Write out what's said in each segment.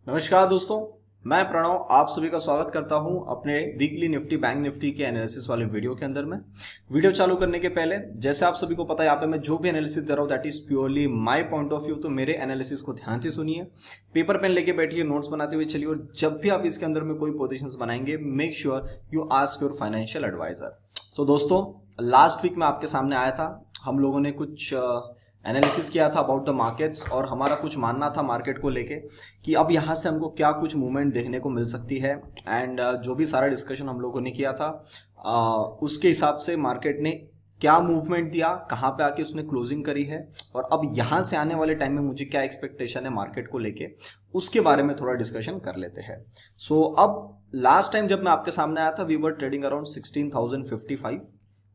नमस्कार दोस्तों, मैं प्रणव आप सभी का स्वागत करता हूं अपने वीकली निफ्टी बैंक निफ्टी के एनालिसिस वाले वीडियो के अंदर में। वीडियो चालू करने के पहले जैसे आप सभी को पता है यहाँ पे मैं जो भी एनालिसिस दे रहा हूँ that is purely my point of view. तो मेरे एनालिसिस को ध्यान से सुनिए, पेपर पेन लेके बैठिए, नोट्स बनाते हुए चलिए और जब भी आप इसके अंदर में कोई पोजिशंस बनाएंगे make sure you ask your financial adviser. तो दोस्तों लास्ट वीक में आपके सामने आया था, हम लोगों ने कुछ एनालिसिस किया था अबाउट द मार्केट्स और हमारा कुछ मानना था मार्केट को लेके कि अब यहाँ से हमको क्या कुछ मूवमेंट देखने को मिल सकती है। एंड जो भी सारा डिस्कशन हम लोगों ने किया था उसके हिसाब से मार्केट ने क्या मूवमेंट दिया, कहाँ पे आके उसने क्लोजिंग करी है और अब यहाँ से आने वाले टाइम में मुझे क्या एक्सपेक्टेशन है मार्केट को लेके, उसके बारे में थोड़ा डिस्कशन कर लेते हैं। सो अब लास्ट टाइम जब मैं आपके सामने आया था वी वर ट्रेडिंग अराउंड 16,055,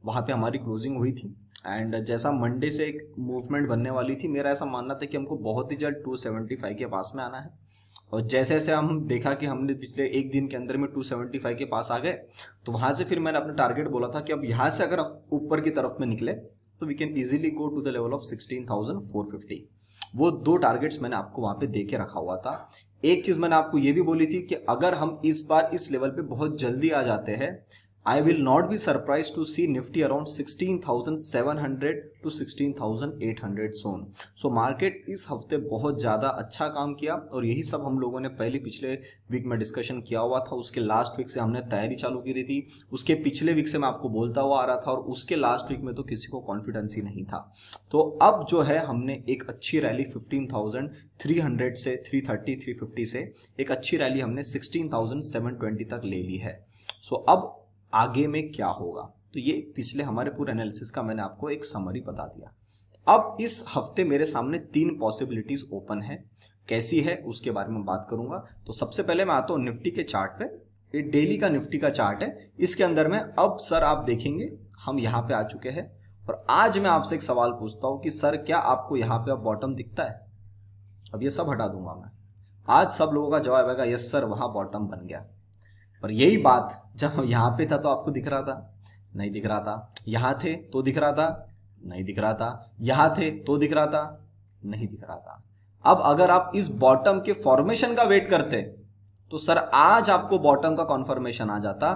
वहाँ पे हमारी क्लोजिंग हुई थी। एंड जैसा मंडे से एक मूवमेंट बनने वाली थी, मेरा ऐसा मानना था कि हमको बहुत ही जल्द 275 के पास में आना है। और जैसे जैसे हम देखा कि हमने पिछले एक दिन के अंदर में 275 के पास आ गए, तो वहां से फिर मैंने अपना टारगेट बोला था कि अब यहाँ से अगर ऊपर की तरफ में निकले तो we can easily go to the level of 16,450। वो दो टारगेट्स मैंने आपको वहां पे दे के रखा हुआ था। एक चीज मैंने आपको ये भी बोली थी कि अगर हम इस बार इस लेवल पे बहुत जल्दी आ जाते हैं, I will not be surprised to see Nifty around 16,700 to 16,800 zone. So market इस हफ्ते बहुत ज़्यादा अच्छा काम किया और यही सब हम लोगों ने पहले पिछले वीक में डिस्कशन किया हुआ था। उसके लास्ट वीक से हमने तैयारी चालू की थी, उसके पिछले वीक से मैं आपको बोलता हुआ आ रहा था और उसके लास्ट वीक में तो किसी को कॉन्फिडेंस ही नहीं था। तो अब जो है हमने एक अच्छी रैली 15,300 से 330 350 से एक अच्छी रैली हमने 16,720 तक ले ली है। सो अब आगे में क्या होगा, तो ये पिछले हमारे पूरे एनालिसिस का मैंने आपको एक समरी बता दिया। अब इस हफ्ते मेरे सामने तीन पॉसिबिलिटीज ओपन है, कैसी है उसके बारे में बात करूंगा। तो सबसे पहले मैं आता हूं निफ्टी के चार्ट पे। ये डेली का निफ्टी का चार्ट है, इसके अंदर में अब सर आप देखेंगे हम यहाँ पे आ चुके हैं और आज मैं आपसे एक सवाल पूछता हूं कि सर क्या आपको यहाँ पे अब बॉटम दिखता है? अब ये सब हटा दूंगा मैं। आज सब लोगों का जवाब आएगा यस सर वहां बॉटम बन गया। पर यही बात जब यहाँ पे था तो आपको दिख रहा था? नहीं दिख रहा था। यहाँ थे तो दिख रहा था? नहीं दिख रहा था। यहाँ थे तो दिख रहा था? नहीं दिख रहा था। अब अगर आप इस बॉटम के फॉर्मेशन का वेट करते तो सर आज आपको बॉटम का कॉन्फर्मेशन आ जाता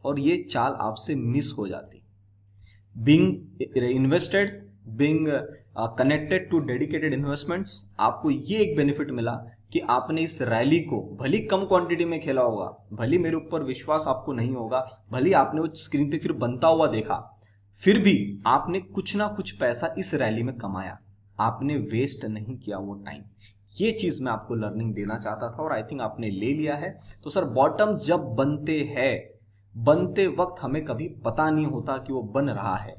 और ये चाल आपसे मिस हो जाती। Being invested, being connected to dedicated investments, आपको ये एक बेनिफिट मिला कि आपने इस रैली को भली कम क्वांटिटी में खेला होगा, भली मेरे ऊपर विश्वास आपको नहीं होगा, भली आपने वो स्क्रीन पे फिर बनता हुआ देखा, फिर भी आपने कुछ ना कुछ पैसा इस रैली में कमाया, आपने वेस्ट नहीं किया वो टाइम। ये चीज मैं आपको लर्निंग देना चाहता था और आई थिंक आपने ले लिया है। तो सर बॉटम्स जब बनते हैं, बनते वक्त हमें कभी पता नहीं होता कि वो बन रहा है,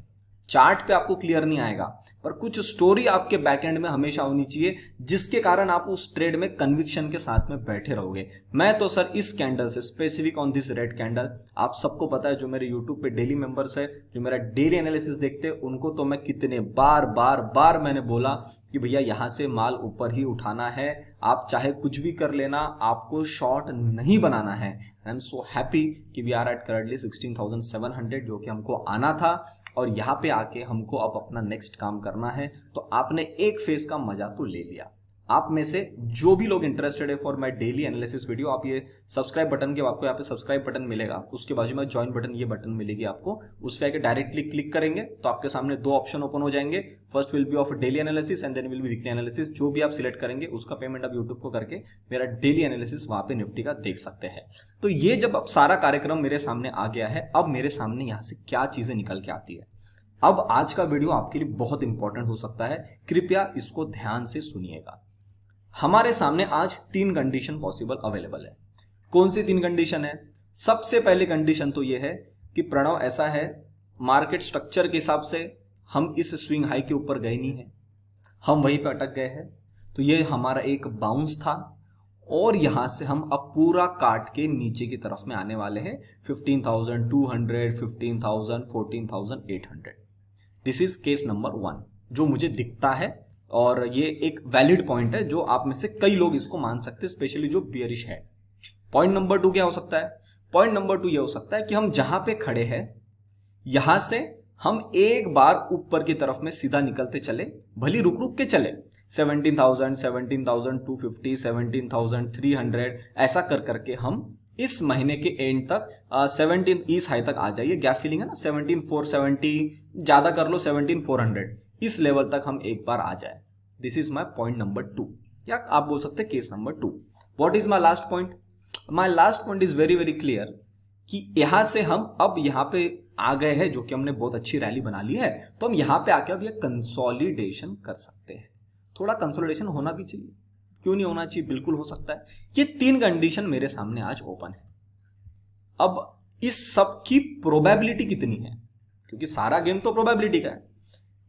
चार्ट पे आपको क्लियर नहीं आएगा, पर कुछ स्टोरी आपके बैकएंड में हमेशा होनी चाहिए जिसके कारण आप उस ट्रेड में कन्विक्शन के साथ में बैठे रहोगे। मैं तो सर इस कैंडल से specific on this red candle, आप सबको पता है जो मेरे यूट्यूब पे डेली मेंबर्स है, जो मेरा डेली एनालिसिस देखते हैं, उनको तो मैं कितने बार मैंने बोला कि भैया यहाँ से माल ऊपर ही उठाना है, आप चाहे कुछ भी कर लेना, आपको शॉर्ट नहीं बनाना है। आई एम सो हैप्पी कि वी आर एट करंटली 16,700 जो कि हमको आना था और यहाँ पे आके हमको अब अपना नेक्स्ट काम करना है। तो आपने एक फेज का मजा तो ले लिया। आप में से जो भी लोग इंटरेस्टेड है for my daily analysis video, आप ये सब्सक्राइब बटन के, आपको यहाँ पे सब्सक्राइब बटन मिलेगा, उसके बाजू में ज्वाइन बटन, ये बटन मिलेगी आपको, उस पे आके डायरेक्टली क्लिक करेंगे तो आपके सामने दो ऑप्शन ओपन हो जाएंगे। First will be of daily analysis and then will be weekly analysis. जो भी आप सिलेक्ट करेंगे उसका पेमेंट आप यूट्यूब को करके मेरा डेली एनालिसिस वहां पे निफ्टी का देख सकते हैं। तो ये जब अब सारा कार्यक्रम मेरे सामने आ गया है, अब मेरे सामने यहाँ से क्या चीजें निकल के आती है। अब आज का वीडियो आपके लिए बहुत इंपॉर्टेंट हो सकता है, कृपया इसको ध्यान से सुनिएगा। हमारे सामने आज तीन कंडीशन पॉसिबल अवेलेबल है। कौन सी तीन कंडीशन है? सबसे पहली कंडीशन तो यह है कि प्रणव ऐसा है, मार्केट स्ट्रक्चर के हिसाब से हम इस स्विंग हाई के ऊपर गए नहीं है, हम वहीं पे अटक गए हैं, तो ये हमारा एक बाउंस था और यहां से हम अब पूरा काट के नीचे की तरफ में आने वाले हैं 15,200, 15,000, 14,800। दिस इज केस नंबर 1 जो मुझे दिखता है और ये एक वैलिड पॉइंट है जो आप में से कई लोग इसको मान सकते हैं, स्पेशली जो बियरिश है। पॉइंट नंबर 2 क्या हो सकता है? पॉइंट नंबर 2 ये हो सकता है कि हम जहां पे खड़े हैं यहां से हम एक बार ऊपर की तरफ में सीधा निकलते चले, भली रुक रुक के चले, 17,000, 17,250, 17,300 ऐसा कर करके हम इस महीने के एंड तक 17 इस हाई तक आ जाइए। गैप फिलिंग है ना, 17,470, ज्यादा कर लो 17,400, इस लेवल तक हम एक बार आ जाए। This is my point number 2, या आप बोल सकते हैं case number 2। What is my last point? My last point is very very clear कि यहां से हम अब यहां पे आ गए हैं, जो कि हमने बहुत अच्छी रैली बना ली है, तो हम यहां पे आके अब ये कंसोलिडेशन कर सकते हैं। थोड़ा कंसोलिडेशन होना भी चाहिए, क्यों नहीं होना चाहिए, बिल्कुल हो सकता है। ये 3 कंडीशन मेरे सामने आज ओपन है। अब इस सब की प्रोबेबिलिटी कितनी है, क्योंकि सारा गेम तो प्रोबेबिलिटी का है।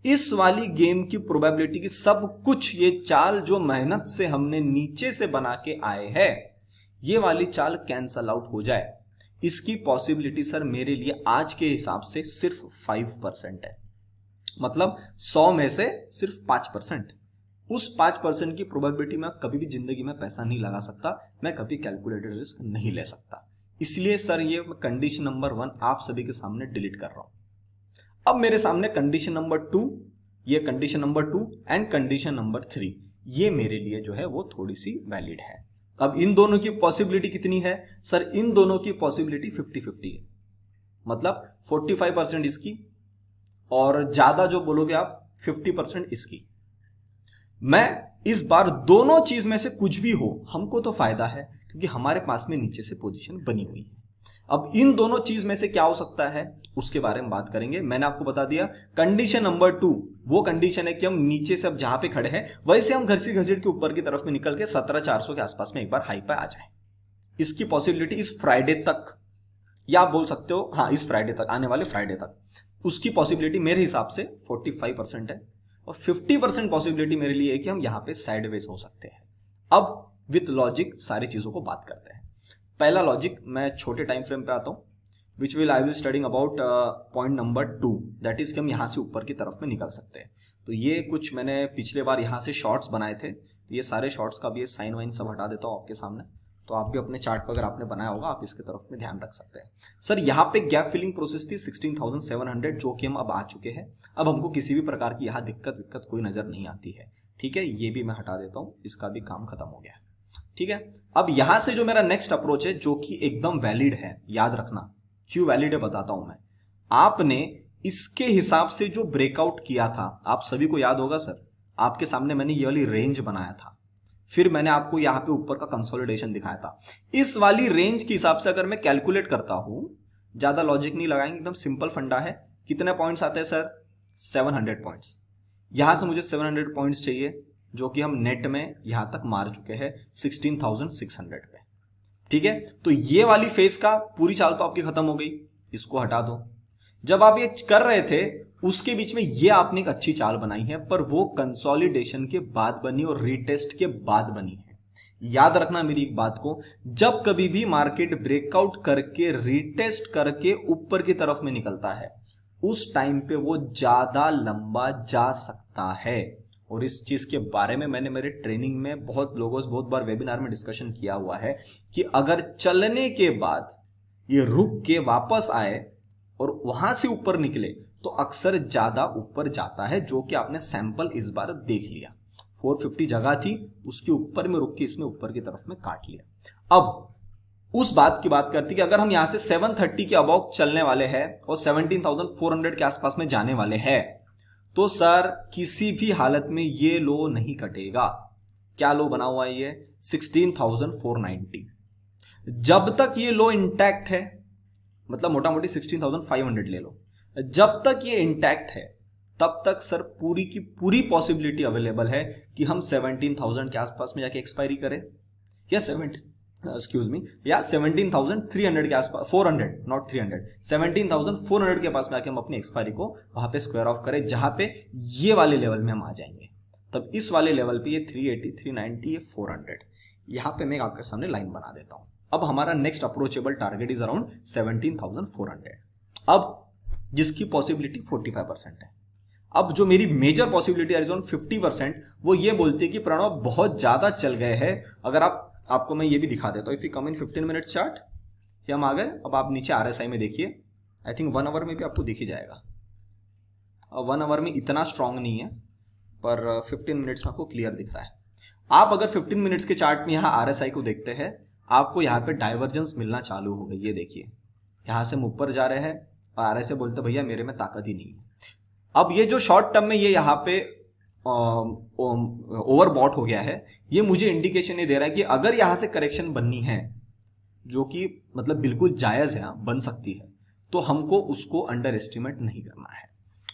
इस वाली गेम की प्रोबेबिलिटी की सब कुछ, ये चाल जो मेहनत से हमने नीचे से बना के आए हैं, ये वाली चाल कैंसल आउट हो जाए, इसकी पॉसिबिलिटी सर मेरे लिए आज के हिसाब से सिर्फ 5% है। मतलब 100 में से सिर्फ 5%। उस 5% की प्रोबेबिलिटी में कभी भी जिंदगी में पैसा नहीं लगा सकता, मैं कभी कैलकुलेटेड रिस्क नहीं ले सकता। इसलिए सर ये कंडीशन नंबर 1 आप सभी के सामने डिलीट कर रहा हूं। अब मेरे सामने कंडीशन नंबर 2, ये condition number 2 and condition number 3, ये मेरे लिए जो है वो थोड़ी सी वैलिड है। अब इन दोनों की पॉसिबिलिटी कितनी है सर? इन दोनों की पॉसिबिलिटी 50-50 है। मतलब 45% इसकी और ज्यादा जो बोलोगे आप 50% इसकी। मैं इस बार दोनों चीज में से कुछ भी हो, हमको तो फायदा है, क्योंकि हमारे पास में नीचे से पोजीशन बनी हुई है। अब इन दोनों चीज में से क्या हो सकता है उसके बारे में बात करेंगे। मैंने आपको बता दिया कंडीशन नंबर 2 वो कंडीशन है कि हम नीचे से अब जहां पे खड़े हैं वैसे हम घसीट घसीट के ऊपर की तरफ में निकल के 17,400 के आसपास में एक बार हाई पे आ जाए। इसकी पॉसिबिलिटी इस फ्राइडे तक, या आप बोल सकते हो हाँ इस फ्राइडे तक, आने वाले फ्राइडे तक, उसकी पॉसिबिलिटी मेरे हिसाब से 45% है। और 50% पॉसिबिलिटी मेरे लिए है कि हम यहां पे साइडवेज हो सकते हैं। अब विथ लॉजिक सारी चीजों को बात करते हैं। पहला लॉजिक, मैं छोटे टाइम फ्रेम पे आता हूं, which will I will studying about point number 2, that is कि हम यहां से ऊपर की तरफ में निकल सकते हैं। तो ये कुछ मैंने पिछले बार यहां से शॉर्ट्स बनाए थे, ये सारे शॉर्ट्स का भी ये साइन वाइन सब हटा देता हूं आपके सामने, तो आप भी अपने चार्ट पर अगर आपने बनाया होगा आप इसके तरफ में ध्यान रख सकते हैं। सर यहाँ पे गैप फिलिंग प्रोसेस थी 16,700, जो कि हम अब आ चुके हैं। अब हमको किसी भी प्रकार की यहाँ दिक्कत कोई नजर नहीं आती है। ठीक है, ये भी मैं हटा देता हूँ, इसका भी काम खत्म हो गया। ठीक है, अब यहां से जो मेरा नेक्स्ट अप्रोच है जो कि एकदम वैलिड है, याद रखना क्यों वैलिड है बताता हूं मैं। आपने इसके हिसाब से जो ब्रेकआउट किया था, आप सभी को याद होगा सर, आपके सामने मैंने ये वाली रेंज बनाया था, फिर मैंने आपको यहां पे ऊपर का कंसोलिडेशन दिखाया था। इस वाली रेंज के हिसाब से अगर मैं कैलकुलेट करता हूं, ज्यादा लॉजिक नहीं लगाएंगे, एकदम सिंपल फंडा है। कितने पॉइंट्स आते हैं सर? 700 पॉइंट्स। यहां से मुझे 700 पॉइंट्स चाहिए, जो कि हम नेट में यहां तक मार चुके हैं 16,600 पे। ठीक है, तो ये वाली फेज का पूरी चाल तो आपकी खत्म हो गई, इसको हटा दो। जब आप ये कर रहे थे उसके बीच में ये आपने एक अच्छी चाल बनाई है, पर वो कंसोलिडेशन के बाद बनी और रीटेस्ट के बाद बनी है। याद रखना मेरी एक बात को, जब कभी भी मार्केट ब्रेकआउट करके रीटेस्ट करके ऊपर की तरफ में निकलता है, उस टाइम पे वो ज्यादा लंबा जा सकता है। और इस चीज के बारे में मैंने मेरे ट्रेनिंग में बहुत लोगों से बहुत बार वेबिनार में डिस्कशन किया हुआ है कि अगर चलने के बाद ये रुक के वापस आए और वहां से ऊपर निकले तो अक्सर ज्यादा ऊपर जाता है, जो कि आपने सैंपल इस बार देख लिया। 450 जगह थी, उसके ऊपर में रुक के इसमें ऊपर की तरफ में काट लिया। अब उस बात की बात करती कि अगर हम यहां से 730 के अबाउट चलने वाले हैं और 17,400 के आसपास में जाने वाले हैं, तो सर किसी भी हालत में ये लो नहीं कटेगा। क्या लो बना हुआ है ये? 16,490। जब तक ये लो इंटैक्ट है, मतलब मोटा मोटी 16,500 ले लो, जब तक ये इंटैक्ट है तब तक सर पूरी की पूरी पॉसिबिलिटी अवेलेबल है कि हम 17,000 के आसपास में जाके एक्सपायरी करें, या 17,300 के आसपास, 400 नॉट 300, 17,400 के पास में आके हम अपनी एक्सपायरी को वहां पे स्क्वायर ऑफ करें, जहां पे ये वाले लेवल में हम आ जाएंगे। तब इस वाले लेवल पे ये 380, 390, ये 400, यहां पे मैं आपके सामने लाइन बना देता हूं। अब हमारा next approachable target is around 17,400, अब जिसकी पॉसिबिलिटी 45% है। अब जो मेरी मेजर पॉसिबिलिटी है 50%, वो ये बोलती है कि प्रणव बहुत ज्यादा चल गए हैं। अगर आपको मैं ये भी दिखा देता हूँ, if you come in 15 minutes chart, ये हम आ गए। अब आप नीचे RSI में देखिए, आई थिंक 1 आवर में भी आपको दिख ही जाएगा। अब 1 आवर में इतना स्ट्रांग नहीं है, पर 15 मिनट्स में आपको क्लियर दिख रहा है। आप अगर 15 मिनट्स के चार्ट में यहाँ RSI को देखते हैं, आपको यहाँ पे डाइवर्जेंस मिलना चालू हो गई। ये देखिए, यहाँ से हम ऊपर जा रहे हैं और RSI बोलते भैया मेरे में ताकत ही नहीं है। अब ये जो शॉर्ट टर्म में ये यहाँ पे ओवरबॉट हो गया है, ये मुझे इंडिकेशन ये दे रहा है कि अगर यहाँ से करेक्शन बननी है, जो कि मतलब बिल्कुल जायज है, बन सकती है, तो हमको उसको अंडर एस्टिमेट नहीं करना है।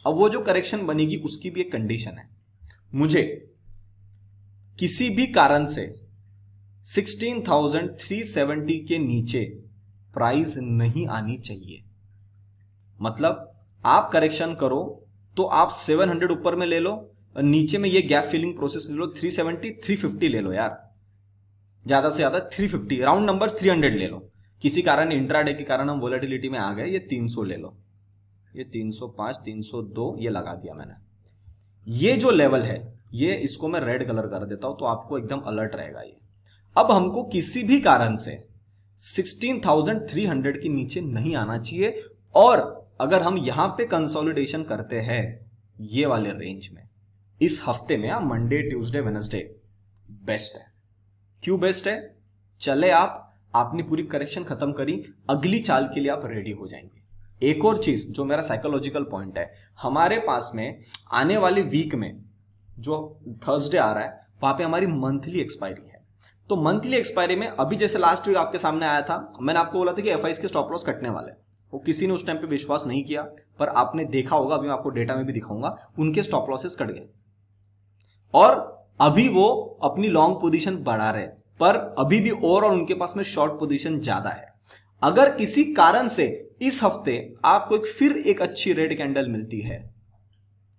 अब वो जो करेक्शन बनेगी उसकी भी एक कंडीशन है, मुझे किसी भी कारण से 16,370 के नीचे प्राइस नहीं आनी चाहिए। मतलब आप करेक्शन करो तो आप 700 ऊपर में ले लो, और नीचे में ये गैप फिलिंग प्रोसेस ले लो, 370 350 ले लो यार, ज्यादा से ज्यादा 350, राउंड नंबर 300 ले लो। किसी कारण इंट्राडे के कारण हम वोलेटिलिटी में आ गए, ये 300 ले लो, ये 305 302 ये लगा दिया मैंने। ये जो लेवल है, ये इसको मैं रेड कलर कर देता हूं तो आपको एकदम अलर्ट रहेगा ये। अब हमको किसी भी कारण से 16,300 के नीचे नहीं आना चाहिए, और अगर हम यहां पे कंसोलिडेशन करते हैं ये वाले रेंज में इस हफ्ते में, मंडे ट्यूसडे वेडनेसडे बेस्ट है। क्यों बेस्ट है? चले आपने पूरी करेक्शन खत्म करी, अगली चाल के लिए आप रेडी हो जाएंगे। एक और चीज जो मेरा साइकोलॉजिकल पॉइंट है, हमारे पास में आने वाले वीक में जो थर्सडे आ रहा है, वहां पे हमारी मंथली एक्सपायरी है। तो मंथली एक्सपायरी में अभी जैसे लास्ट वीक आपके सामने आया था, मैंने आपको बोला था कि FIs के स्टॉप लॉस कटने वाले, वो किसी ने उस टाइम पे विश्वास नहीं किया, पर आपने देखा होगा, अभी मैं आपको डेटा में भी दिखाऊंगा, उनके स्टॉप लॉसेस कट गए और अभी वो अपनी लॉन्ग पोजीशन बढ़ा रहे, पर अभी भी और उनके पास में शॉर्ट पोजीशन ज्यादा है। अगर किसी कारण से इस हफ्ते आपको फिर एक अच्छी रेड कैंडल मिलती है,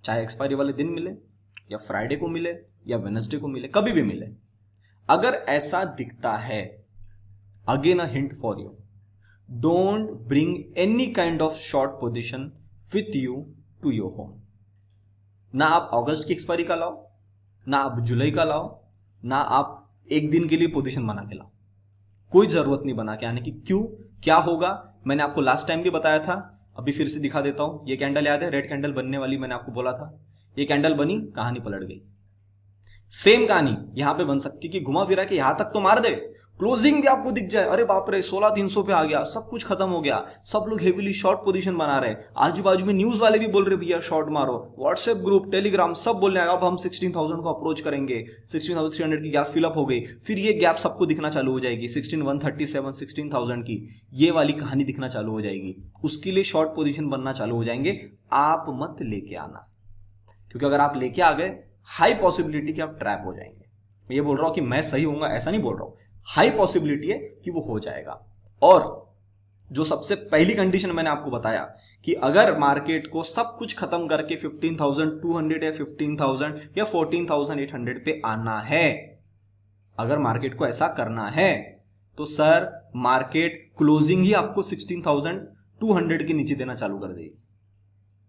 चाहे एक्सपायरी वाले दिन मिले या फ्राइडे को मिले या वेडनेसडे को मिले, कभी भी मिले, अगर ऐसा दिखता है, again a hint for you, don't bring any kind of short position with you to your home. ना आप अगस्त की एक्सपायरी का लाओ, ना आप जुलाई का लाओ, ना आप एक दिन के लिए पोजीशन बना के लाओ, कोई जरूरत नहीं बना के आने की। क्यों? क्या होगा? मैंने आपको लास्ट टाइम भी बताया था, अभी फिर से दिखा देता हूं। ये कैंडल याद है, रेड कैंडल बनने वाली, मैंने आपको बोला था। ये कैंडल बनी, कहानी पलट गई। सेम कहानी यहां पे बन सकती कि घुमा फिरा के यहां तक तो मार दे, क्लोजिंग भी आपको दिख जाए, अरे बाप रे 16,300 पे आ गया, सब कुछ खत्म हो गया, सब लोग हेवीली शॉर्ट पोजीशन बना रहे, आजू बाजू में न्यूज वाले भी बोल रहे भैया शॉर्ट मारो, व्हाट्सएप ग्रुप टेलीग्राम सब बोल रहे हैं अब हम 16,000 को अप्रोच करेंगे, 16,300 की गैप फिलअप हो गई, फिर ये गैप सबको दिखना चालू हो जाएगी, 16,137 16,000 की ये वाली कहानी दिखना चालू हो जाएगी, उसके लिए शॉर्ट पोजीशन बनना चालू हो जाएंगे। आप मत लेके आना, क्योंकि अगर आप लेके आ गए, हाई पॉसिबिलिटी कि आप ट्रैप हो जाएंगे। मैं ये बोल रहा हूं कि मैं सही होऊंगा ऐसा नहीं बोल रहा हूं, हाई पॉसिबिलिटी है कि वो हो जाएगा। और जो सबसे पहली कंडीशन मैंने आपको बताया कि अगर मार्केट को सब कुछ खत्म करके 15,200 या 15,000 या 14,800 पे आना है, अगर मार्केट को ऐसा करना है, तो सर मार्केट क्लोजिंग ही आपको 16,200 के नीचे देना चालू कर देगी।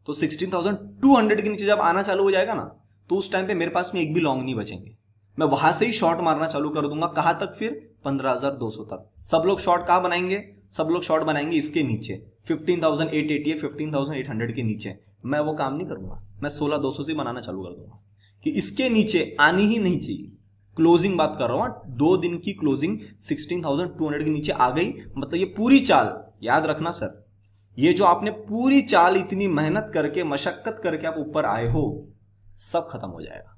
तो 16,200 के नीचे जब आना चालू हो जाएगा ना, तो उस टाइम पे मेरे पास में एक भी लॉन्ग नहीं बचेंगे, मैं वहां से ही शॉर्ट मारना चालू कर दूंगा। कहां तक? फिर 15,200 तक। सब लोग शॉर्ट कहां बनाएंगे? सब लोग शॉर्ट बनाएंगे इसके नीचे, 15,880 या 15,800 के नीचे। मैं वो काम नहीं करूंगा, मैं 16,200 से बनाना चालू कर दूंगा कि इसके नीचे आनी ही नहीं चाहिए। क्लोजिंग बात कर रहा हूं, 2 दिन की क्लोजिंग 16,200 के नीचे आ गई, मतलब ये पूरी चाल याद रखना सर, ये जो आपने पूरी चाल इतनी मेहनत करके मशक्कत करके आप ऊपर आए हो, सब खत्म हो जाएगा।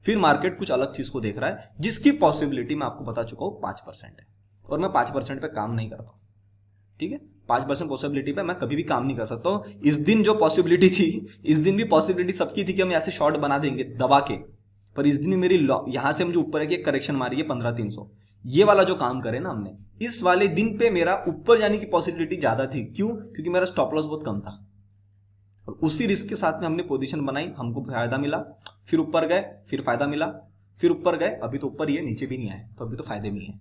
फिर मार्केट कुछ अलग चीज को देख रहा है, जिसकी पॉसिबिलिटी मैं आपको बता चुका हूं 5% है, और मैं 5% पे काम नहीं करता हूं। ठीक है, 5% पॉसिबिलिटी पे मैं कभी भी काम नहीं कर सकता हूं। इस दिन जो पॉसिबिलिटी थी, इस दिन भी पॉसिबिलिटी सबकी थी कि हम ऐसे शॉर्ट बना देंगे दबा के, पर इस दिन मेरी यहां से हम जो ऊपर है कि करेक्शन मारी है 15,300, ये वाला जो काम करे ना हमने, इस वाले दिन पे मेरा ऊपर जाने की पॉसिबिलिटी ज्यादा थी। क्यों? क्योंकि मेरा स्टॉप लॉस बहुत कम था, और उसी रिस्क के साथ में हमने पोजीशन बनाई, हमको फायदा मिला, फिर ऊपर गए, फिर फायदा मिला, फिर ऊपर गए, अभी तो ऊपर ही है, नीचे भी नहीं आए, तो अभी तो फायदे में है।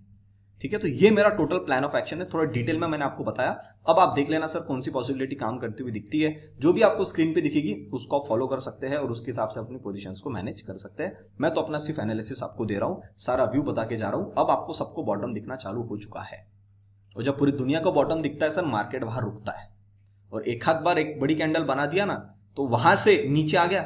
ठीक है, तो ये मेरा टोटल प्लान ऑफ एक्शन है, थोड़ा डिटेल में मैंने आपको बताया। अब आप देख लेना सर कौन सी पॉसिबिलिटी काम करती हुई दिखती है, जो भी आपको स्क्रीन पे दिखेगी उसको आप फॉलो कर सकते हैं और उसके हिसाब से अपनी पोजीशंस को मैनेज कर सकते हैं। मैं तो अपना सिर्फ एनालिसिस आपको दे रहा हूं, सारा व्यू बता के जा रहा हूं। अब आपको सबको बॉटम दिखना चालू हो चुका है, और जब पूरी दुनिया का बॉटम दिखता है सर, मार्केट वहां रुकता है, और एक आध बार एक बड़ी कैंडल बना दिया ना, तो वहां से नीचे आ गया,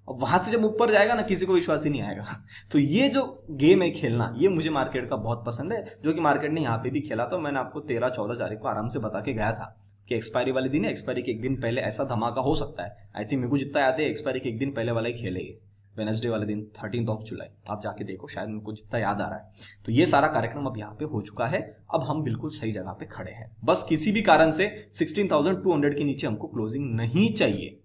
अब वहां से जब ऊपर जाएगा ना, किसी को विश्वास ही नहीं आएगा। तो ये जो गेम है खेलना, ये मुझे मार्केट का बहुत पसंद है, जो कि मार्केट ने यहाँ पे भी खेला। तो मैंने आपको 13-14 तारीख को आराम से बता के गया था कि एक्सपायरी वाले दिन है, एक्सपायरी के एक दिन पहले ऐसा धमाका हो सकता है। आई थिंक मेरे को जितना याद है एक्सपायरी के एक दिन पहले वाला ही खेले, वेडनेसडे वाले दिन 13 जुलाई। आप जाके देखो, शायद मेरे को जितना याद आ रहा है। तो ये सारा कार्यक्रम अब यहाँ पे हो चुका है। अब हम बिल्कुल सही जगह पे खड़े हैं। बस किसी भी कारण से 16,200 के नीचे हमको क्लोजिंग नहीं चाहिए।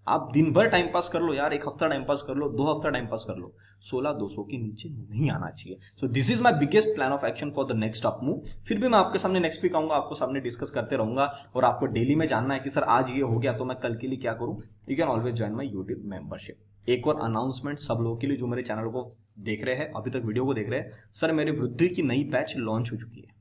आप दिन भर टाइम पास कर लो यार, एक हफ्ता टाइम पास कर लो, 2 हफ्ता टाइम पास कर लो, 16,200 के नीचे नहीं आना चाहिए। So this is my biggest plan of action for the next up move. फिर भी मैं आपके सामने नेक्स्ट वीक आऊंगा, आपको सामने डिस्कस करते रहूंगा। और आपको डेली में जानना है कि सर आज ये हो गया तो मैं कल के लिए क्या करूं, you can always join my YouTube membership. एक और अनाउंसमेंट सब लोगों के लिए जो मेरे चैनल को देख रहे हैं, अभी तक वीडियो को देख रहे हैं, सर मेरे वृद्धि की नई बैच लॉन्च हो चुकी है,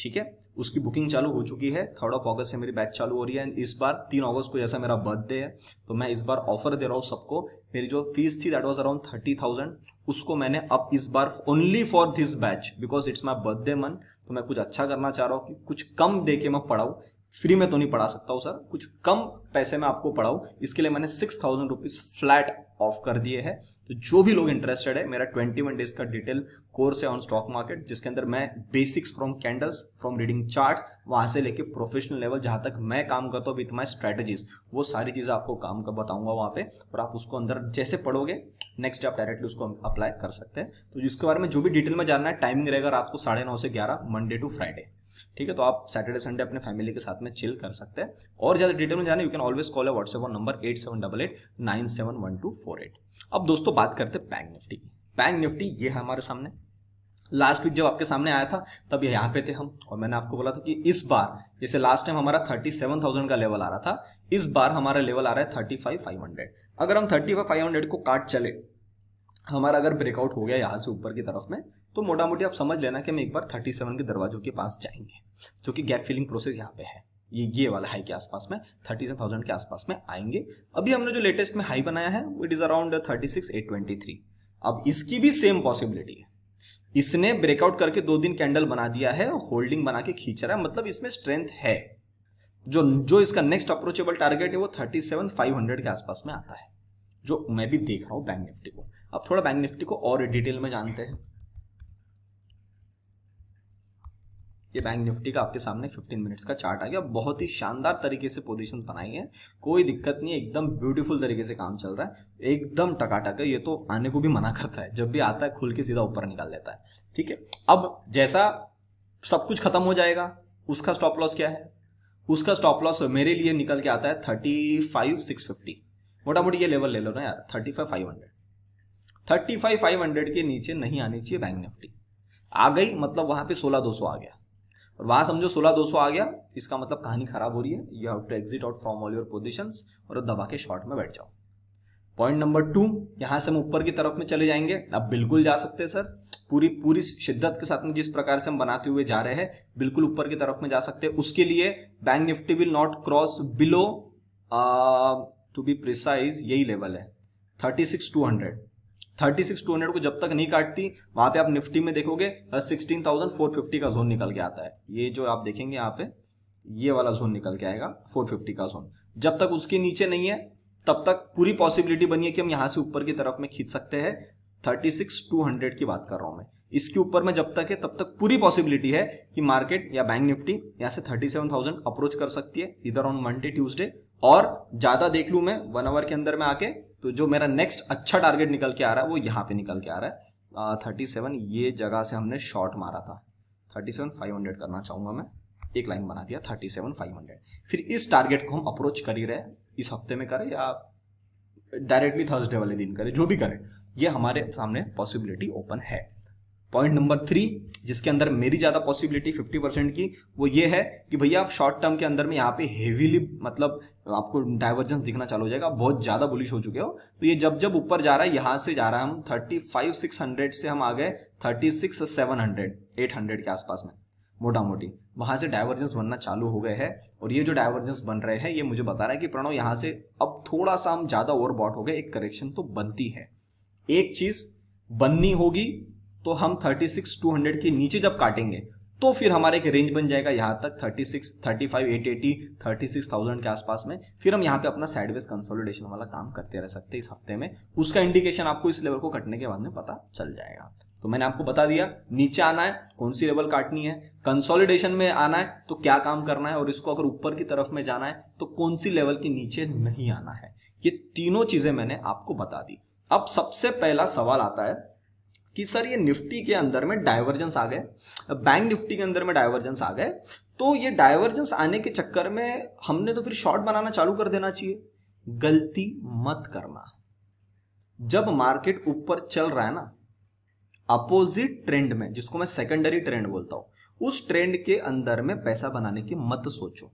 ठीक है, उसकी बुकिंग चालू हो चुकी है। 3 अगस्त से मेरी बैच चालू हो रही है। इस बार 3 अगस्त को जैसा मेरा बर्थडे है, तो मैं इस बार ऑफर दे रहा हूँ सबको। मेरी जो फीस थी दैट वाज अराउंड 30,000, उसको मैंने अब इस बार only for this batch, because it's my birthday month, तो मैं कुछ अच्छा करना चाह रहा हूँ कि कुछ कम दे के मैं पढ़ाऊँ। फ्री में तो नहीं पढ़ा सकता हूँ सर, कुछ कम पैसे में आपको पढ़ाऊँ। इसके लिए मैंने 6,000 रुपीज फ्लैट ऑफ कर दिए हैं। तो जो भी लोग इंटरेस्टेड है, मेरा 21 डेज का डिटेल कोर्स है ऑन स्टॉक मार्केट, जिसके अंदर मैं basics from candles, from reading charts, वहां से लेके प्रोफेशनल लेवल जहां तक मैं काम करता हूँ विथ माई स्ट्रेटेजीज, वो सारी चीजें आपको काम कर बताऊंगा वहां पे। और आप उसको अंदर जैसे पढ़ोगे, नेक्स्ट आप डायरेक्टली उसको अप्लाई कर सकते हैं। तो जिसके बारे में जो भी डिटेल में जानना है, टाइमिंग रहेगा रात को 9:30 से 11, मंडे टू फ्राइडे, ठीक है। तो आप सैटरडे संडे अपने फैमिली के साथ में चिल कर सकते हैं। और ज्यादा डिटेल में जाने, you can always call WhatsApp on number 8788971248। अब दोस्तों बात करते हैं बैंक निफ्टी की। बैंक निफ्टी ये है हमारे सामने। लास्ट वीक जब आपके सामने आया था तब यहाँ पे थे हम, और मैंने आपको बोला था कि इस बार जैसे लास्ट टाइम हमारा 37,000 का लेवल आ रहा था, इस बार हमारा लेवल आ रहा है 35,500। अगर हम 35,500 को काट चले, हमारा अगर ब्रेकआउट हो गया यहाँ से ऊपर की तरफ में, तो मोटा मोटी आप समझ लेना कि हम एक बार 37 के दरवाजों के पास जाएंगे, क्योंकि गैप फिलिंग प्रोसेस यहाँ पे है। ये वाला हाई के आसपास में 37,000 के आसपास में आएंगे। अभी हमने जो लेटेस्ट में हाई बनाया है इट इज अराउंड 36,823। अब इसकी भी सेम पॉसिबिलिटी है। इसने ब्रेकआउट करके 2 दिन कैंडल बना दिया है, होल्डिंग बना के खींच रहा है, मतलब इसमें स्ट्रेंथ है। जो इसका नेक्स्ट अप्रोचेबल टारगेट है वो 37,500 के आसपास में आता है, जो मैं भी देख रहा हूं बैंक निफ्टी को। अब थोड़ा बैंक निफ्टी को और डिटेल में जानते हैं। ये बैंक निफ्टी का आपके सामने 15 मिनट्स का चार्ट आ गया। बहुत ही शानदार तरीके से पोजीशंस बनाई है, कोई दिक्कत नहीं है, एकदम ब्यूटीफुल तरीके से काम चल रहा है, एकदम टकाटक है। ये तो आने को भी मना करता है, जब भी आता है खुल के सीधा ऊपर निकाल देता है, ठीक है। अब जैसा सब कुछ खत्म हो जाएगा, उसका स्टॉप लॉस क्या है? उसका स्टॉप लॉस मेरे लिए निकल के आता है 35,650। मोटा मोटी ये लेवल ले लो ना यार, 35,500। 35,500 के नीचे नहीं आनी चाहिए बैंक निफ्टी। आ गई मतलब वहां पे 16,200 आ गया, और वहां समझो 16,200 आ गया, इसका मतलब कहानी खराब हो रही है। You have to exit out from all your positions और दबा के शॉर्ट में बैठ जाओ। पॉइंट नंबर 2, यहां से हम ऊपर की तरफ में चले जाएंगे। अब बिल्कुल जा सकते हैं सर, पूरी शिद्दत के साथ में जिस प्रकार से हम बनाते हुए जा रहे हैं, बिल्कुल ऊपर की तरफ में जा सकते हैं। उसके लिए bank Nifty will not cross below, to be precise यही लेवल है 36,200। 36,200 को जब तक नहीं काटती, वहां पे आप निफ्टी में देखोगे 16,450 का जोन निकल के आता है। ये जो आप देखेंगे यहाँ पे, ये वाला जोन निकल के आएगा 450 का जोन। जब तक उसके नीचे नहीं है, तब तक पूरी पॉसिबिलिटी बनी है कि हम यहां से ऊपर की तरफ में खींच सकते हैं। 36,200 की बात कर रहा हूं मैं। इसके ऊपर में जब तक है, तब तक पूरी पॉसिबिलिटी है कि मार्केट या बैंक निफ्टी यहां से 37,000 अप्रोच कर सकती है, इधर ऑन मंडे ट्यूसडे। और ज्यादा देख लूं मैं 1 आवर के अंदर में आके, तो जो मेरा नेक्स्ट अच्छा टारगेट निकल के आ रहा है वो यहाँ पे निकल के आ रहा है 37। ये जगह से हमने शॉर्ट मारा था, 37,500 करना चाहूंगा मैं। एक लाइन बना दिया 37,500। फिर इस टारगेट को हम अप्रोच कर ही रहे, इस हफ्ते में करें या डायरेक्टली थर्सडे वाले दिन करें, जो भी करें, ये हमारे सामने पॉसिबिलिटी ओपन है। पॉइंट नंबर 3, जिसके अंदर मेरी ज्यादा पॉसिबिलिटी 50% की, वो ये है कि भैया आप शॉर्ट टर्म के अंदर में यहाँ पे हेवीली, मतलब आपको डाइवर्जेंस दिखना चालू हो जाएगा, बहुत ज्यादा बुलिश हो चुके हो। तो ये जब ऊपर जा रहा है, यहां से जा रहा है, हम 35,600 से हम आ गए 36,700 800 के आसपास में, मोटा मोटी वहां से डाइवर्जेंस बनना चालू हो गए हैं। और ये जो डाइवर्जेंस बन रहे हैं, ये मुझे बता रहा है कि प्रणव यहां से अब थोड़ा सा हम ज्यादा ओवरबॉट हो गए, एक करेक्शन तो बनती है। एक चीज बननी होगी, तो हम 36,200 के नीचे जब काटेंगे, तो फिर हमारा एक रेंज बन जाएगा यहाँ तक 36, 35, 880, 36,000 के आसपास में। फिर हम यहाँ पे अपना साइडवेज कंसोलिडेशन वाला काम करते रह सकते हैं इस हफ्ते में। उसका इंडिकेशन आपको इस लेवल को कटने के बाद में पता चल जाएगा। तो मैंने आपको बता दिया नीचे आना है कौन सी लेवल काटनी है, कंसोलिडेशन में आना है तो क्या काम करना है, और इसको अगर ऊपर की तरफ में जाना है तो कौन सी लेवल के नीचे नहीं आना है। ये तीनों चीजें मैंने आपको बता दी। अब सबसे पहला सवाल आता है कि सर ये निफ्टी के अंदर में डाइवर्जेंस आ गए, बैंक निफ्टी के अंदर में डाइवर्जेंस आ गए, तो ये डाइवर्जेंस आने के चक्कर में हमने तो फिर शॉर्ट बनाना चालू कर देना चाहिए। गलती मत करना। जब मार्केट ऊपर चल रहा है ना, अपोजिट ट्रेंड में, जिसको मैं सेकेंडरी ट्रेंड बोलता हूं, उस ट्रेंड के अंदर में पैसा बनाने की मत सोचो।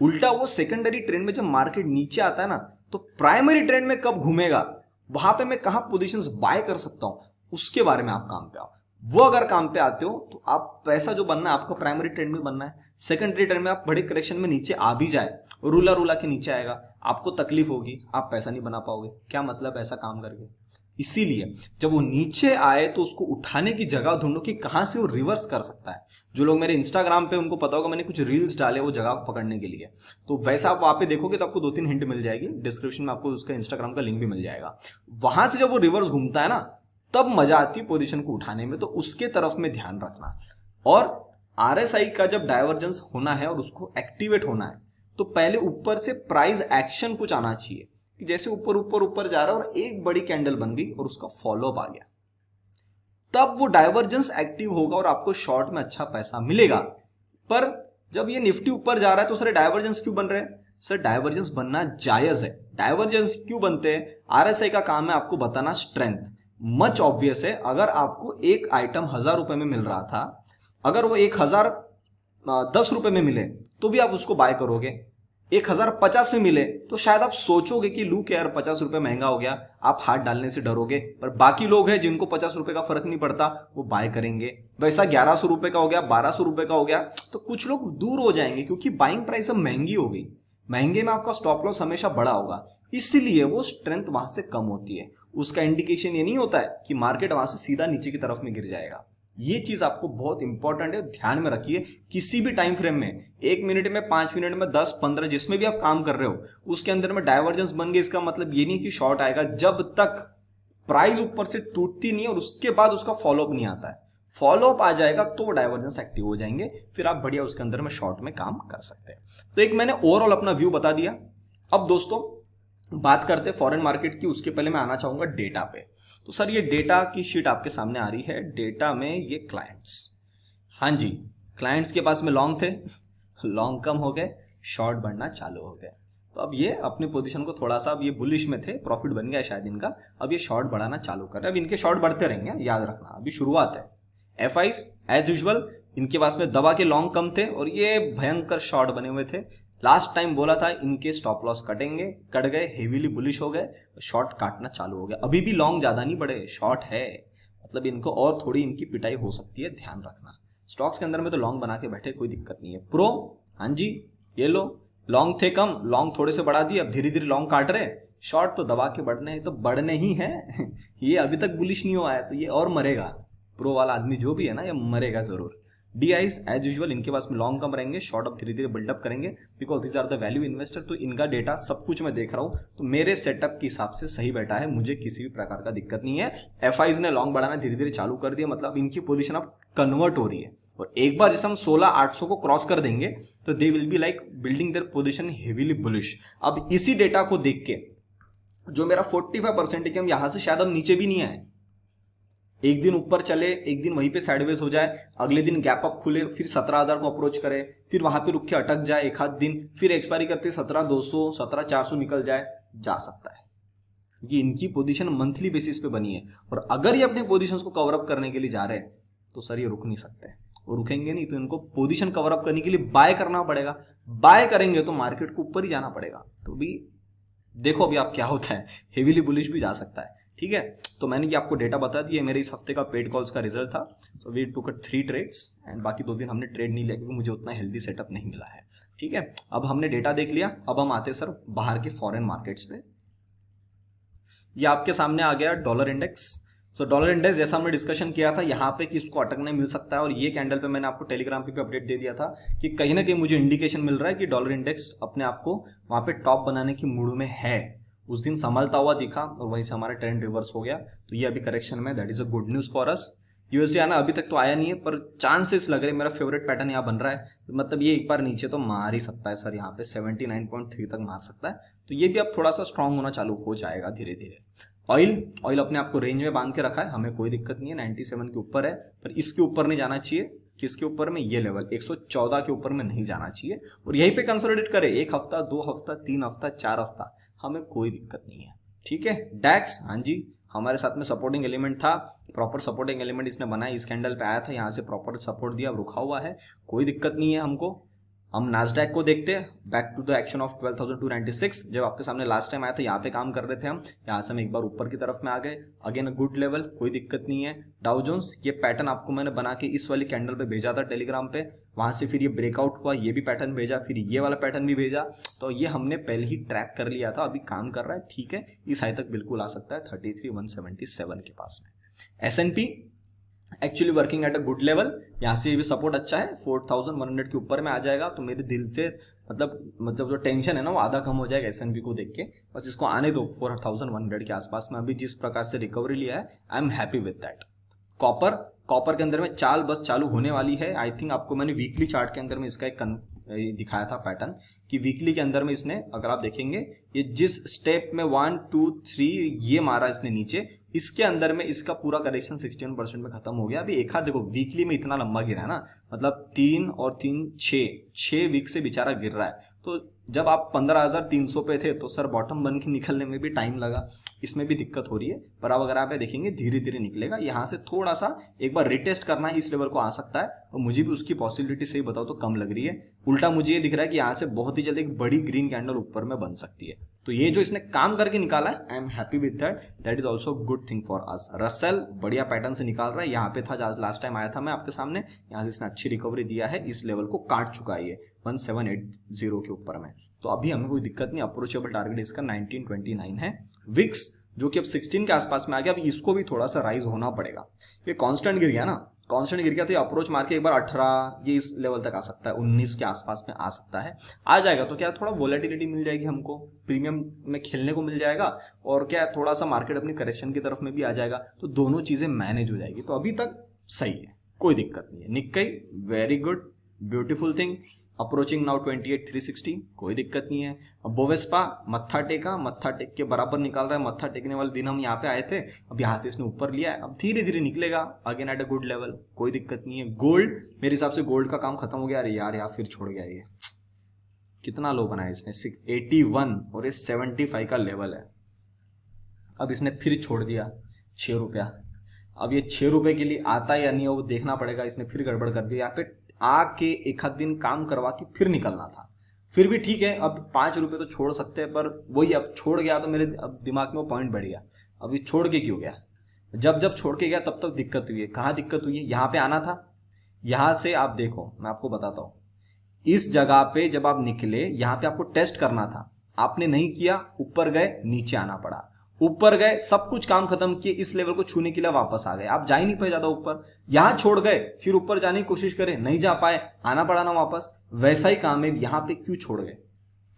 उल्टा वो सेकेंडरी ट्रेंड में जब मार्केट नीचे आता है ना, तो प्राइमरी ट्रेंड में कब घूमेगा, वहां पे मैं कहां पोजीशंस बाय कर सकता हूं, उसके बारे में आप काम पे आओ। वो अगर काम पे आते हो तो आप पैसा जो बनना है आपको प्राइमरी ट्रेंड में बनना है। सेकेंडरी ट्रेंड में आप बड़े करेक्शन में नीचे आ भी जाए, रूला के नीचे आएगा, आपको तकलीफ होगी, आप पैसा नहीं बना पाओगे। क्या मतलब ऐसा काम करके। इसीलिए जब वो नीचे आए तो उसको उठाने की जगह ढूंढो कि कहां से वो रिवर्स कर सकता है। जो लोग मेरे इंस्टाग्राम पे, उनको पता होगा मैंने कुछ रील्स डाले वो जगह को पकड़ने के लिए, तो वैसा आप वहां पे देखोगे तो आपको 2-3 हिंट मिल जाएगी। डिस्क्रिप्शन में आपको उसका इंस्टाग्राम का लिंक भी मिल जाएगा। वहां से जब वो रिवर्स घूमता है ना, तब मजा आती है पोजीशन को उठाने में। तो उसके तरफ में ध्यान रखना। और आरएसआई का जब डाइवर्जेंस होना है और उसको एक्टिवेट होना है, तो पहले ऊपर से प्राइस एक्शन कुछ आना चाहिए कि जैसे ऊपर ऊपर ऊपर जा रहा है और एक बड़ी कैंडल बन गई और उसका फॉलोअप आ गया, तब वो डाइवर्जेंस एक्टिव होगा और आपको शॉर्ट में अच्छा पैसा मिलेगा। पर जब ये निफ्टी ऊपर जा रहा है तो सर डाइवर्जेंस क्यों बन रहे हैं? सर डाइवर्जेंस बनना जायज है। डाइवर्जेंस क्यों बनते हैं? आरएसआई का काम है आपको बताना स्ट्रेंथ। मच ऑब्वियस है, अगर आपको एक आइटम 1000 रुपए में मिल रहा था, अगर वो 1010 रुपए में मिले तो भी आप उसको बाय करोगे। 1050 में मिले तो शायद आप सोचोगे कि लू के यार 50 रुपए महंगा हो गया, आप हाथ डालने से डरोगे। पर बाकी लोग हैं जिनको 50 रुपए का फर्क नहीं पड़ता, वो बाय करेंगे। वैसा 1100 रुपए का हो गया, 1200 रुपए का हो गया, तो कुछ लोग दूर हो जाएंगे क्योंकि बाइंग प्राइस अब महंगी हो गई। महंगे में आपका स्टॉप लॉस हमेशा बड़ा होगा, इसलिए वो स्ट्रेंथ वहां से कम होती है। उसका इंडिकेशन ये नहीं होता है कि मार्केट वहां से सीधा नीचे की तरफ में गिर जाएगा। ये चीज आपको बहुत इंपॉर्टेंट है, ध्यान में रखिए। किसी भी टाइम फ्रेम में 1 मिनट में, 5 मिनट में, 10, 15, जिसमें भी आप काम कर रहे हो, उसके अंदर में डाइवर्जेंस बन गए, इसका मतलब ये नहीं कि शॉर्ट आएगा जब तक प्राइस ऊपर से टूटती नहीं और उसके बाद उसका फॉलोअप नहीं आता है। फॉलोअप आ जाएगा तो वो डाइवर्जेंस एक्टिव हो जाएंगे, फिर आप बढ़िया उसके अंदर में शॉर्ट में काम कर सकते हैं। तो एक मैंने ओवरऑल अपना व्यू बता दिया। अब दोस्तों बात करते हैं फॉरेन मार्केट की। उसके पहले मैं आना चाहूंगा डेटा पे। तो सर ये डेटा की शीट आपके सामने आ रही है। डेटा में ये क्लाइंट्स, हाँ जी, क्लाइंट्स के पास में लॉन्ग थे, लॉन्ग कम हो गए, शॉर्ट बढ़ना चालू हो गए। तो अब ये अपनी पोजीशन को थोड़ा सा, अब ये बुलिश में थे, प्रॉफिट बन गया शायद इनका, अब ये शॉर्ट बढ़ाना चालू कर रहे हैं। अब इनके शॉर्ट बढ़ते रहेंगे, याद रखना, अभी शुरुआत है। एफआईस एज यूजुअल इनके पास में दबा के लॉन्ग कम थे और ये भयंकर शॉर्ट बने हुए थे। लास्ट टाइम बोला था इनके स्टॉप लॉस कटेंगे, कट गए, हेवीली बुलिश हो गए, शॉर्ट काटना चालू हो गया। अभी भी लॉन्ग ज्यादा नहीं बढ़े, शॉर्ट है, मतलब इनको और थोड़ी इनकी पिटाई हो सकती है, ध्यान रखना। स्टॉक्स के अंदर में तो लॉन्ग बना के बैठे, कोई दिक्कत नहीं है। प्रो, हाँ जी, ये लो, लॉन्ग थे कम, लॉन्ग थोड़े से बढ़ा दिए, अब धीरे धीरे लॉन्ग काट रहे। शॉर्ट तो दबा के बढ़ने हैं, तो बढ़ने ही है। ये अभी तक बुलिश नहीं हुआ है तो ये और मरेगा। प्रो वाला आदमी जो भी है ना, ये मरेगा जरूर। डीआईस एज यूजुअल इनके पास में लॉन्ग कम रहेंगे, शॉर्ट अब धीरे धीरे बिल्डअप करेंगे, because this are the value investor. तो इनका डेटा सब कुछ मैं देख रहा हूं, तो मेरे सेटअप के हिसाब से सही बैठा है, मुझे किसी भी प्रकार का दिक्कत नहीं है। एफआईज ने लॉन्ग बढ़ाना धीरे धीरे चालू कर दिया, मतलब इनकी पोजीशन अब कन्वर्ट हो रही है। और एक बार जैसे हम 16,800 को क्रॉस कर देंगे तो they will be like building their position heavily bullish. अब इसी डेटा को देख के जो मेरा 45% है कि हम यहां से शायद हम नीचे भी नहीं आए, एक दिन ऊपर चले, एक दिन वहीं पे साइडवेज हो जाए, अगले दिन गैप अप खुले, फिर 17,000 को अप्रोच करे, फिर वहां पे रुक के अटक जाए एक आध दिन, फिर एक्सपायरी करते 17,200, 17,400 निकल जाए, जा सकता है, क्योंकि इनकी पोजीशन मंथली बेसिस पे बनी है। और अगर ये अपने पोजीशंस को कवर अप करने के लिए जा रहे हैं तो सर ये रुक नहीं सकते, और रुकेंगे नहीं तो इनको पोजीशन कवर अप करने के लिए बाय करना पड़ेगा। बाय करेंगे तो मार्केट को ऊपर ही जाना पड़ेगा। तो भी देखो अभी आप क्या होता है, हेवीली बुलिश भी जा सकता है, ठीक है। तो मैंने ये आपको डेटा बता दिया, मेरे इस हफ्ते का पेड कॉल्स का रिजल्ट था। तो वी टुक 3 ट्रेड्स एंड बाकी 2 दिन हमने ट्रेड नहीं लिया क्योंकि मुझे उतना हेल्दी सेटअप नहीं मिला है, ठीक है। अब हमने डेटा देख लिया, अब हम आते सर बाहर के फॉरेन मार्केट्स पे। ये आपके सामने आ गया डॉलर इंडेक्स। सो डॉलर इंडेक्स जैसा हमने डिस्कशन किया था यहाँ पे कि इसको अटकने मिल सकता है, और ये कैंडल पे मैंने आपको टेलीग्राम पे भी अपडेट दे दिया था कि कहीं ना कहीं मुझे इंडिकेशन मिल रहा है कि डॉलर इंडेक्स अपने आप को वहां पे टॉप बनाने की मूड में है। उस दिन संभलता हुआ दिखा और वहीं से हमारा ट्रेंड रिवर्स हो गया, तो ये अभी करेक्शन में, that is a good news for us. USD आना अभी तक तो आया नहीं है, पर चांसेस लग रहे हैं, मेरा फेवरेट पैटर्न यहाँ बन रहा है, मतलब ये एक बार नीचे तो मार ही सकता है सर, यहाँ पे 79.3 तक मार सकता है, तो ये भी अब थोड़ा सा स्ट्रांग होना चालू हो जाएगा धीरे धीरे। ऑयल अपने आप को रेंज में बांध के रखा है, हमें कोई दिक्कत नहीं है, 97 के ऊपर है, पर इसके ऊपर नहीं जाना चाहिए। किसके ऊपर में? ये लेवल 114 के ऊपर में नहीं जाना चाहिए, और यहीं पे कंसोलिडेट करे 1 हफ्ता 2 हफ्ता 3 हफ्ता 4 हफ्ता, हमें कोई दिक्कत नहीं है। ठीक है, डैक्स हाँ जी हमारे साथ में सपोर्टिंग एलिमेंट था, प्रॉपर सपोर्टिंग एलिमेंट इसने बनाया, इस कैंडल पे आया था, यहाँ से प्रॉपर सपोर्ट दिया, रुका हुआ है, कोई दिक्कत नहीं है हमको। हम नास्डैक को देखते हैं, back to the action of 12,296, जब आपके सामने लास्ट टाइम आया था यहाँ पे काम कर रहे थे हम, यहाँ से हम एक बार ऊपर की तरफ में आ गए, अगेन अ गुड लेवल, कोई दिक्कत नहीं है। डाउ जोन्स, ये पैटर्न आपको मैंने बना के इस वाली कैंडल पे भेजा था टेलीग्राम पे, वहां से फिर ये ब्रेकआउट हुआ, ये भी पैटर्न भेजा, फिर ये वाला पैटर्न भी भेजा, तो ये हमने पहले ही ट्रैक कर लिया था, अभी काम कर रहा है, ठीक है, इस हाई तक बिल्कुल आ सकता है 33,177 के पास में। S&P actually working at a good level, यहाँ से भी सपोर्ट अच्छा है, 4,100 के ऊपर में आ जाएगा, तो मेरे दिल से मतलब जो टेंशन है ना वो आधा कम हो जाएगा S&P को देख के, बस इसको आने दो 4,100 के आसपास में। अभी जिस प्रकार से रिकवरी लिया है, आई am happy with that. Copper के अंदर में चाल बस चालू होने वाली है, आई थिंक आपको मैंने वीकली चार्ट के अंदर में इसका एक दिखाया था पैटर्न, कि वीकली के अंदर में इसने, अगर आप देखेंगे, ये जिस स्टेप में 1 2 3 ये मारा इसने नीचे, इसके अंदर में इसका पूरा करेक्शन 61% में खत्म हो गया। अभी एक हाथ देखो वीकली में इतना लंबा गिरा है ना, मतलब 3 और 3 6 वीक से बेचारा गिर रहा है, तो जब आप 15,300 पे थे तो सर बॉटम बन के निकलने में भी टाइम लगा, इसमें भी दिक्कत हो रही है, पर अब अगर आप देखेंगे धीरे धीरे निकलेगा। यहाँ से थोड़ा सा एक बार रिटेस्ट करना है, इस लेवल को आ सकता है, और मुझे भी उसकी पॉसिबिलिटी सही बताओ तो कम लग रही है। उल्टा मुझे ये दिख रहा है कि यहाँ से बहुत ही जल्दी एक बड़ी ग्रीन कैंडल ऊपर में बन सकती है, तो ये जो इसने काम करके निकाला है, आई am happy with that, that is also good thing for us. Russell बढ़िया पैटर्न से निकाल रहा है, यहाँ पे था लास्ट टाइम आया था मैं आपके सामने, यहाँ से इसने अच्छी रिकवरी दिया है, इस लेवल को काट चुका है ये 1780 के ऊपर में, तो अभी हमें कोई दिक्कत नहीं। अप्रोचेबल टारगेट इसका 1929 है। विक्स जो कि अब 16 के आसपास में आ गया, अब इसको भी थोड़ा सा राइज होना पड़ेगा, ये कांस्टेंट गिर गया ना, कांस्टेंट गिर गया तो ये अप्रोच मार के एक बार 18 ये इस लेवल तक आ सकता है, 19 के आसपास में आ सकता है, आ जाएगा तो क्या थोड़ा वोलेटिलिटी मिल जाएगी हमको, प्रीमियम में खेलने को मिल जाएगा, और क्या थोड़ा सा मार्केट अपनी करेक्शन की तरफ में भी आ जाएगा, तो दोनों चीजें मैनेज हो जाएगी, तो अभी तक सही है, कोई दिक्कत नहीं है। Nikkei very good, beautiful thing, approaching now 28,360, कोई दिक्कत नहीं है। अब बोवेस्पा मत्था टेक के बराबर निकाल रहा है, मत्था टेकने वाले दिन हम यहाँ पे आए थे, अब यहाँ से इसने ऊपर लिया है, अब धीरे धीरे निकलेगा again at a good level, कोई दिक्कत नहीं है। गोल्ड, मेरे हिसाब से गोल्ड का काम खत्म हो गया, अरे यार फिर छोड़ गया, ये कितना लो बनाया इसने, 81 और ये 75 का लेवल है, अब इसने फिर छोड़ दिया 6 रुपया, अब ये 6 रुपए के लिए आता है या नहीं वो देखना पड़ेगा, इसने फिर गड़बड़ कर दिया, यहाँ पे आके एक आध दिन काम करवा के फिर निकलना था, फिर भी ठीक है, अब 5 रुपए तो छोड़ सकते हैं, पर वही अब छोड़ गया तो मेरे अब दिमाग में वो पॉइंट बढ़ गया, अभी छोड़ के क्यों गया, जब छोड़ के गया तब तक दिक्कत हुई है। कहाँ दिक्कत हुई है? यहाँ पे आना था, यहाँ से आप देखो मैं आपको बताता हूँ, इस जगह पे जब आप निकले, यहाँ पे आपको टेस्ट करना था, आपने नहीं किया, ऊपर गए, नीचे आना पड़ा, ऊपर गए, सब कुछ काम खत्म किए, इस लेवल को छूने के लिए वापस आ गए, आप जा ही नहीं पाए ज्यादा ऊपर, यहां छोड़ गए, फिर ऊपर जाने की कोशिश करें, नहीं जा पाए, आना पड़ा ना वापस, वैसा ही काम है, यहां पे क्यों छोड़ गए,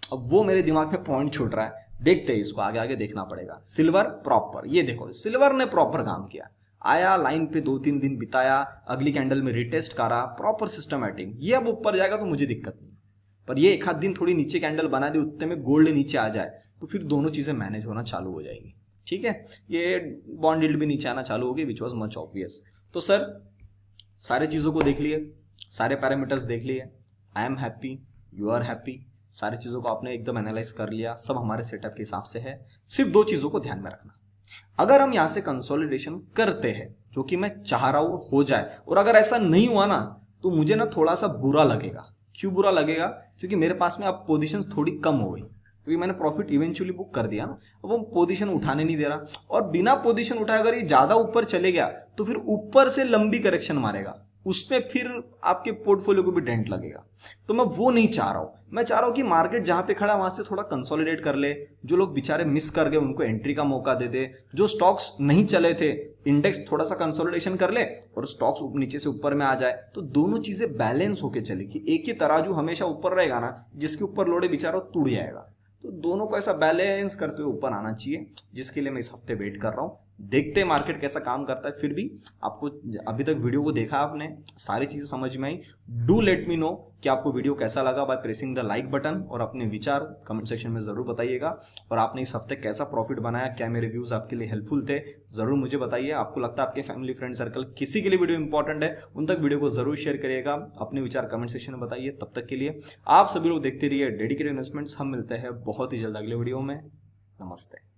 अब वो मेरे दिमाग में पॉइंट छूट रहा है, देखते हैं इसको, आगे देखना पड़ेगा। सिल्वर प्रॉपर, ये देखो सिल्वर ने प्रॉपर काम किया, आया लाइन पे 2-3 दिन बिताया, अगली कैंडल में रिटेस्ट करा, प्रॉपर सिस्टमैटिक, ये अब ऊपर जाएगा तो मुझे दिक्कत नहीं, पर ये एक आध दिन थोड़ी नीचे कैंडल बना दे, उतने में गोल्ड नीचे आ जाए, तो फिर दोनों चीजें मैनेज होना चालू हो जाएगी, ठीक है। ये बॉन्ड यील्ड भी नीचे आना चालू होगी, विच वॉज मच ऑब्वियस। तो सर सारे चीजों को देख लिए, सारे पैरामीटर्स देख लिए, I am happy, you are happy, सारी चीजों को आपने एकदम एनालाइज कर लिया, सब हमारे सेटअप के हिसाब से है। सिर्फ 2 चीजों को ध्यान में रखना, अगर हम यहां से कंसोलिडेशन करते हैं, जो कि मैं चाह रहा हूं हो जाए, और अगर ऐसा नहीं हुआ ना तो मुझे ना थोड़ा सा बुरा लगेगा। क्यों बुरा लगेगा? क्योंकि मेरे पास में अब पोजीशन थोड़ी कम हो गई, क्योंकि मैंने प्रॉफिट इवेंचुअली बुक कर दिया ना, अब वो पोजीशन उठाने नहीं दे रहा, और बिना पोजीशन उठाए अगर ये ज्यादा ऊपर चले गया तो फिर ऊपर से लंबी करेक्शन मारेगा, उसमें फिर आपके पोर्टफोलियो को भी डेंट लगेगा। तो मैं वो नहीं चाह रहा हूं। मैं चाह रहा हूं कि मार्केट जहां पे खड़ा वहां से थोड़ा कंसोलिडेट कर ले, जो लोग बेचारे मिस कर गए उनको एंट्री का मौका दे दे, जो स्टॉक्स नहीं चले थे इंडेक्स थोड़ा सा कंसोलिडेशन कर ले और स्टॉक्स नीचे से ऊपर में आ जाए। तो दोनों चीजें बैलेंस होके चलेगी। एक ही तराजू हमेशा ऊपर रहेगा ना, जिसके ऊपर लोड़े बेचारा टूट जाएगा। तो दोनों को ऐसा बैलेंस करते हुए ऊपर आना चाहिए, जिसके लिए मैं इस हफ्ते वेट कर रहा हूं। देखते हैं मार्केट कैसा काम करता है। फिर भी आपको अभी तक वीडियो को देखा, आपने सारी चीजें समझ में आई। डू लेट मी नो कि आपको वीडियो कैसा लगा by pressing the like button, और अपने विचार कमेंट सेक्शन में जरूर बताइएगा। और आपने इस हफ्ते कैसा प्रॉफिट बनाया, क्या मेरे व्यूज आपके लिए हेल्पफुल थे, जरूर मुझे बताइए। आपको लगता है आपके फैमिली फ्रेंड सर्कल किसी के लिए वीडियो इंपॉर्टेंट है, उन तक वीडियो को जरूर शेयर करिएगा। अपने विचार कमेंट सेक्शन में बताइए। तब तक के लिए आप सभी लोग देखते रहिए डेडिकेटेड इन्वेस्टमेंट्स। हम मिलते हैं बहुत ही जल्द अगले वीडियो में। नमस्ते।